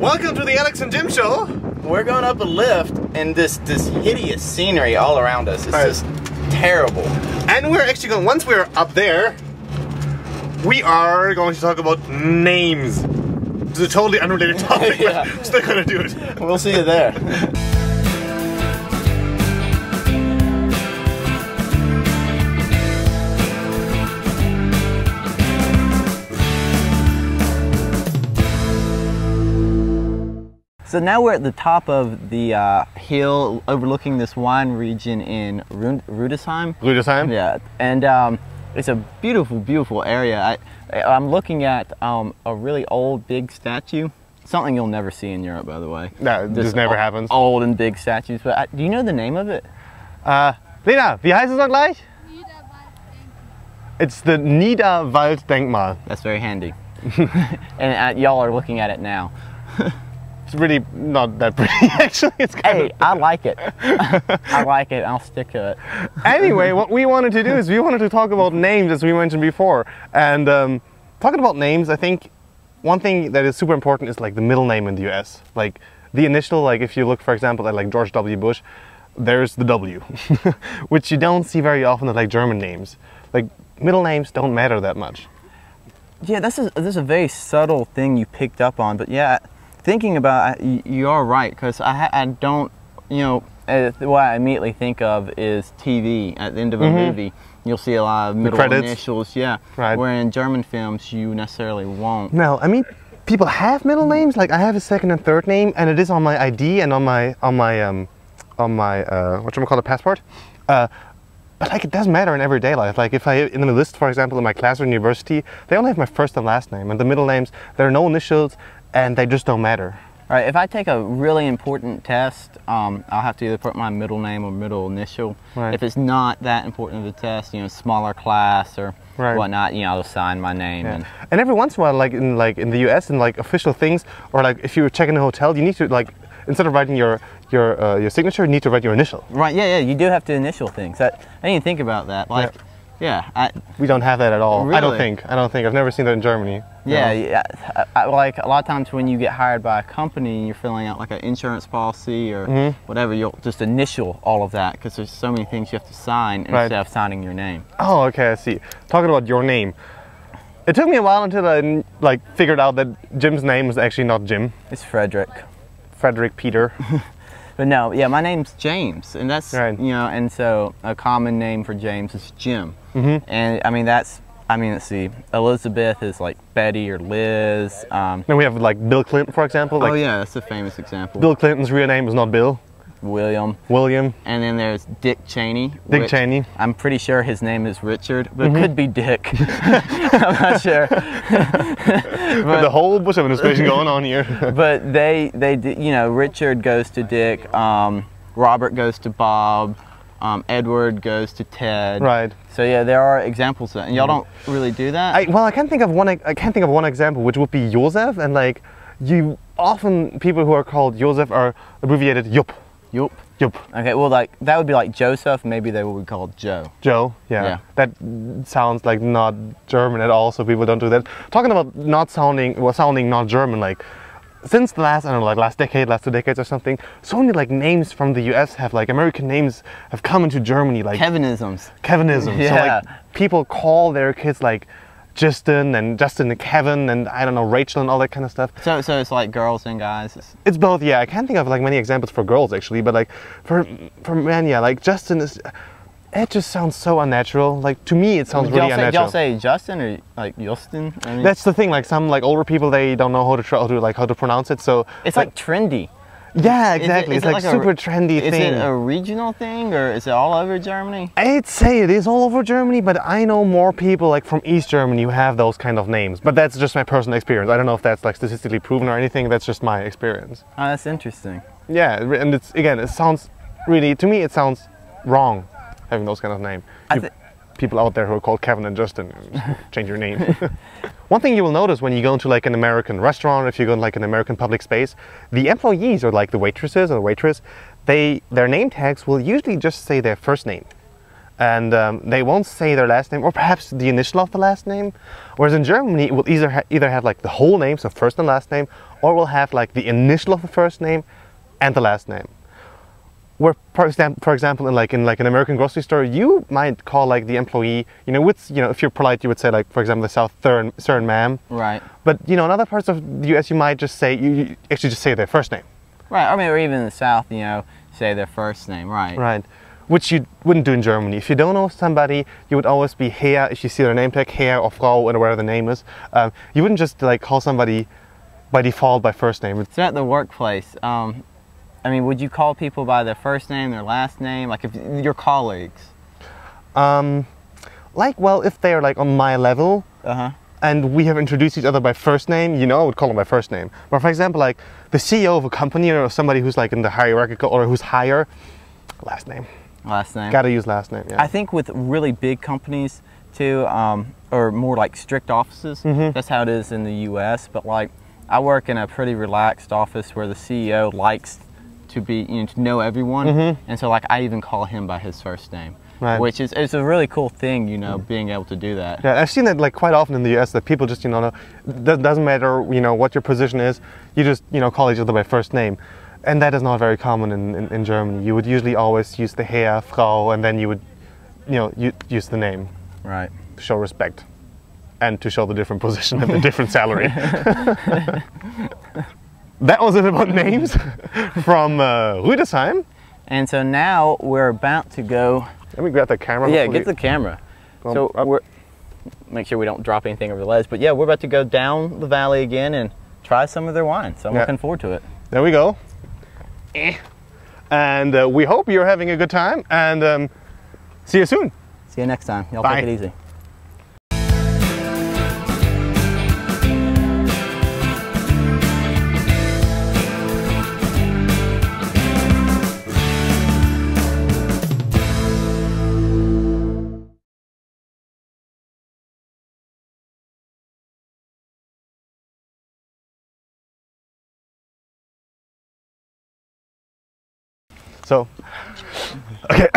Welcome to the Alex and Jim Show. We're going up a lift and this hideous scenery all around us. It's just terrible. And we're actually going, once we're up there, we are going to talk about names. It's a totally unrelated topic, Yeah. but we're still going to do it. We'll see you there. So now we're at the top of the hill overlooking this wine region in Rüdesheim. Rüdesheim? Yeah, and it's a beautiful, beautiful area. I'm looking at a really old, big statue. Something you'll never see in Europe, by the way. No, this never happens. Old and big statues. But do you know the name of it? Lena, wie heißt es noch gleich? Niederwalddenkmal. It's the Niederwalddenkmal. That's very handy. And y'all are looking at it now. It's really not that pretty, actually. It's kind Hey, I like it. I like it. I'll stick to it. Anyway, what we wanted to do is we wanted to talk about names, as we mentioned before. And talking about names, I think one thing that is super important is like the middle name in the US. Like the initial, like if you look, for example, at like George W. Bush, there's the W, which you don't see very often at like German names. Like middle names don't matter that much. Yeah, this is a very subtle thing you picked up on, but yeah, thinking about it, you are right, because I don't, you know, what I immediately think of is TV. At the end of a movie, you'll see a lot of middle initials, yeah, right. Where in German films you necessarily won't. No, I mean, people have middle names. Like I have a second and third name, and it is on my ID and on my whatchamacallit, passport. But like it doesn't matter in everyday life. Like if I in the list, for example, in my class or university, they only have my first and last name, and the middle names there are no initials, and they just don't matter. All right, if I take a really important test, I'll have to either put my middle name or middle initial. Right. If it's not that important of a test, you know, smaller class or whatnot, you know, I'll sign my name. Yeah. And every once in a while, like in the US, in like official things, or like if you check in a hotel, you need to like instead of writing your signature, you need to write your initial. Right. Yeah. You do have to initial things. I didn't think about that. Like, yeah. We don't have that at all. Really? I don't think. I've never seen that in Germany. Yeah, like a lot of times when you get hired by a company and you're filling out like an insurance policy or whatever, you'll just initial all of that because there's so many things you have to sign instead of signing your name. Oh, okay, I see. Talking about your name, it took me a while until I like figured out that Jim's name is actually not Jim. It's Frederick. Frederick Peter. But no, yeah, my name's James, and that's right. You know, and so a common name for James is Jim. And I mean let's see, Elizabeth is like Betty or Liz. Then we have like Bill Clinton, for example. Like, oh yeah, that's a famous example. Bill Clinton's real name is not Bill. William. And then there's Dick Cheney. Dick Cheney. I'm pretty sure his name is Richard, but it could be Dick. I'm not sure. But the whole Bush administration going on here. But they you know, Richard goes to Dick, Robert goes to Bob, Edward goes to Ted. Right. So yeah, there are examples of that. And y'all don't really do that? Well, I can't think of one example, which would be Joseph, and like often people who are called Joseph are abbreviated Jupp. Yup. Yup. Okay, well, like that would be like Joseph. Maybe they would be called Joe. Joe, yeah. That sounds like not German at all, so people don't do that. Talking about sounding not German, like since the last, I don't know, like last 2 decades or something, so many like names from the US have like American names have come into Germany, like Kevinisms. Yeah. So like people call their kids like Justin and Kevin and I don't know, Rachel and all that kind of stuff. So it's like girls and guys. It's both, yeah. I can't think of like many examples for girls actually, but like for men, yeah, like Justin is. It just sounds so unnatural. Like to me, it sounds really unnatural. Y'all say Justin or like Justin? I mean, that's the thing. Like some like older people, they don't know how to pronounce it. So it's like trendy. Yeah, exactly. It's like super trendy thing. Is it a regional thing or is it all over Germany? I'd say it is all over Germany, but I know more people like from East Germany who have those kind of names. But that's just my personal experience. I don't know if that's like statistically proven or anything. That's just my experience. Oh, that's interesting. Yeah, and it's again, it sounds really, to me, it sounds wrong having those kind of names. People out there who are called Kevin and Justin, change your name. One thing you will notice when you go into like an American restaurant, if you go to like an American public space, the employees or like the waitresses or the waitress, their name tags will usually just say their first name. and they won't say their last name or perhaps the initial of the last name. Whereas in Germany, it will either have like the whole name, so first and last name, or will have like the initial of the first name and the last name. Where, for example, in an American grocery store, you might call like the employee, if you're polite, you would say like, for example, the South, sir and ma'am. Right. But in other parts of the U.S., you might just say you actually just say their first name. Right. Or even in the South, say their first name. Right. Right. Which you wouldn't do in Germany. If you don't know somebody, you would always be Herr if you see their name tag, Herr or Frau, and whatever the name is. You wouldn't just like call somebody by default by first name. So at the workplace, would you call people by their first name, their last name, like if your colleagues? If they're like on my level, and we have introduced each other by first name, I would call them by first name. But for example, like the CEO of a company or somebody who's like in the hierarchical or who's higher, last name. Last name. Gotta use last name. Yeah. I think with really big companies too, or more like strict offices, that's how it is in the U.S. But like, I work in a pretty relaxed office where the CEO likes to be, to know everyone, and so like I even call him by his first name, right. Which is it's a really cool thing, being able to do that. Yeah, I've seen that like quite often in the U.S. that people just doesn't matter what your position is, you just call each other by first name, and that is not very common in Germany. You would usually always use the Herr, Frau, and then you would use the name, right, to show respect, and to show the different position and the different salary. That was it about names from Rüdesheim. And so now we're about to go. Let me grab the camera. Yeah, get the camera. So make sure we don't drop anything over the ledge. But yeah, we're about to go down the valley again and try some of their wine. So I'm looking forward to it. There we go. And we hope you're having a good time. And see you soon. See you next time. Y'all Bye. take it easy. So, okay.